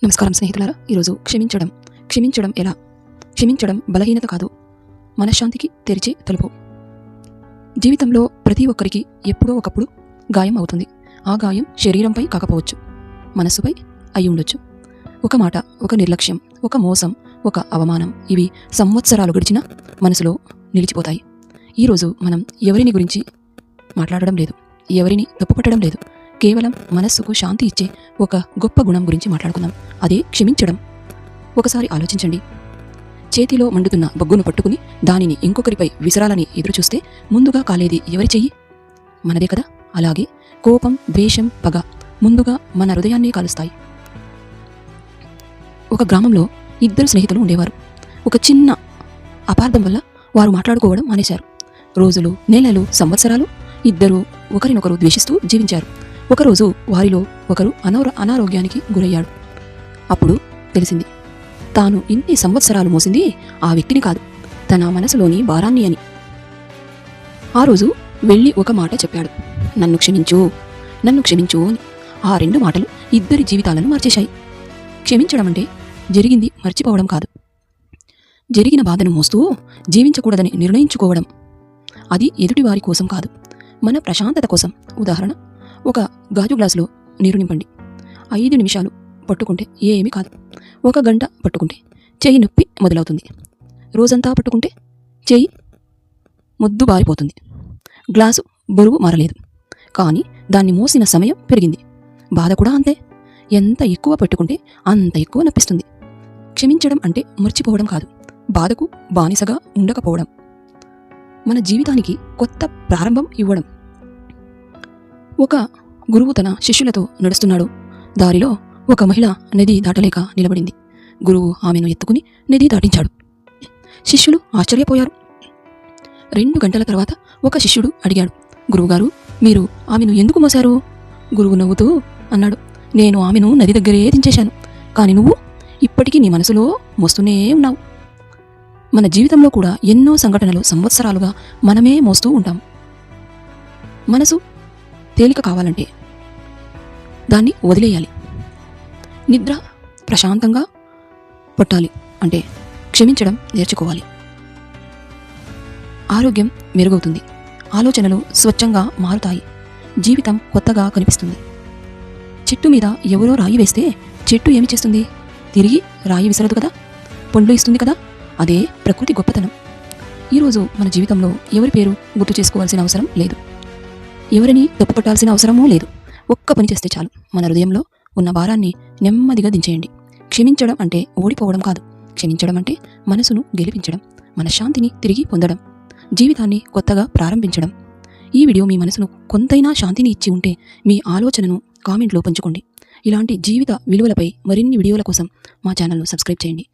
నమస్కారం స్నేహితులారా. ఈరోజు క్షమించడం ఎలా? క్షమించడం బలహీనత కాదు, మనశ్శాంతికి తెరిచే తలుపు. జీవితంలో ప్రతి ఒక్కరికి ఎప్పుడో ఒకప్పుడు గాయం అవుతుంది. ఆ గాయం శరీరంపై కాకపోవచ్చు, మనస్సుపై అయి ఉండొచ్చు. ఒక మాట, ఒక నిర్లక్ష్యం, ఒక మోసం, ఒక అవమానం, ఇవి సంవత్సరాలు గడిచినా మనసులో నిలిచిపోతాయి. ఈరోజు మనం ఎవరిని గురించి మాట్లాడడం లేదు, ఎవరిని తప్పుపట్టడం లేదు, కేవలం మనస్సుకు శాంతి ఇచ్చే ఒక గొప్ప గుణం గురించి మాట్లాడుకుందాం. అదే క్షమించడం. ఒకసారి ఆలోచించండి. చేతిలో మండుతున్న బొగ్గును పట్టుకుని దానిని ఇంకొకరిపై విసరాలని ఎదురుచూస్తే ముందుగా కాలేది ఎవరి చెయ్యి? మనదే కదా. అలాగే కోపం, ద్వేషం, పగ ముందుగా మన హృదయాన్నే కాలుస్తాయి. ఒక గ్రామంలో ఇద్దరు స్నేహితులు ఉండేవారు. ఒక చిన్న అపార్థం వల్ల వారు మాట్లాడుకోవడం మానేశారు. రోజులు, నెలలు, సంవత్సరాలు ఇద్దరూ ఒకరినొకరు ద్వేషిస్తూ జీవించారు. ఒకరోజు వారిలో ఒకరు అనారోగ్యానికి గురయ్యాడు. అప్పుడు తెలిసింది, తాను ఇన్ని సంవత్సరాలు మోసింది ఆ వ్యక్తిని కాదు, తన మనసులోని భారాన్ని అని. ఆ రోజు వెళ్ళి ఒక మాట చెప్పాడు, నన్ను క్షమించు, నన్ను క్షమించు అని. ఆ రెండు మాటలు ఇద్దరి జీవితాలను మార్చేశాయి. క్షమించడం అంటే జరిగింది మర్చిపోవడం కాదు, జరిగిన బాధను మోస్తూ జీవించకూడదని నిర్ణయించుకోవడం. అది ఎదుటివారి కోసం కాదు, మన ప్రశాంతత కోసం. ఉదాహరణ, ఒక గాజు గ్లాసులో నీరు నింపండి. 5 నిమిషాలు పట్టుకుంటే ఏమీ కాదు. 1 గంట పట్టుకుంటే చెయ్యి నొప్పి మొదలవుతుంది. రోజంతా పట్టుకుంటే చెయ్యి మొద్దు బారిపోతుంది. గ్లాసు బరువు మారలేదు, కానీ దాన్ని మోసిన సమయం పెరిగింది. బాధ కూడా అంతే. ఎంత ఎక్కువ పట్టుకుంటే అంత ఎక్కువ నొప్పిస్తుంది. క్షమించడం అంటే మర్చిపోవడం కాదు, బాధకు బానిసగా ఉండకపోవడం, మన జీవితానికి కొత్త ప్రారంభం ఇవ్వడం. ఒక గురువు తన శిష్యులతో నడుస్తున్నాడు. దారిలో ఒక మహిళ నది దాటలేక నిలబడింది. గురువు ఆమెను ఎత్తుకుని నది దాటించాడు. శిష్యులు ఆశ్చర్యపోయారు. 2 గంటల తర్వాత ఒక శిష్యుడు అడిగాడు, గురువుగారు, మీరు ఆమెను ఎందుకు మోశారు? గురువు నవ్వుతూ అన్నాడు, నేను ఆమెను నది దగ్గరే దించేశాను, కానీ నువ్వు ఇప్పటికీ నీ మనసులో మోస్తూనే ఉన్నావు. మన జీవితంలో కూడా ఎన్నో సంఘటనలు సంవత్సరాలుగా మనమే మోస్తూ ఉంటాం. మనసు తేలిక కావాలంటే దాన్ని వదిలేయాలి. నిద్ర ప్రశాంతంగా పట్టాలి అంటే క్షమించడం నేర్చుకోవాలి. ఆరోగ్యం మెరుగవుతుంది, ఆలోచనలు స్వచ్ఛంగా మారుతాయి, జీవితం కొత్తగా కనిపిస్తుంది. చెట్టు మీద ఎవరో రాయి వేస్తే చెట్టు ఏమి చేస్తుంది? తిరిగి రాయి విసరదు కదా, పండ్లు ఇస్తుంది కదా. అదే ప్రకృతి గొప్పతనం. ఈరోజు మన జీవితంలో ఎవరి పేరు గుర్తు చేసుకోవాల్సిన అవసరం లేదు, ఎవరిని తప్పుపట్టాల్సిన అవసరమూ లేదు. ఒక్క పని చేస్తే చాలు, మన హృదయంలో ఉన్న భారాన్ని నెమ్మదిగా దించేయండి. క్షమించడం అంటే ఓడిపోవడం కాదు, క్షమించడం అంటే మనసును గెలిపించడం, మనశ్శాంతిని తిరిగి పొందడం, జీవితాన్ని కొత్తగా ప్రారంభించడం. ఈ వీడియో మీ మనసును కొంతైనా శాంతిని ఇచ్చి ఉంటే మీ ఆలోచనను కామెంట్లో పంచుకోండి. ఇలాంటి జీవిత విలువలపై మరిన్ని వీడియోల కోసం మా ఛానల్ను సబ్స్క్రైబ్ చేయండి.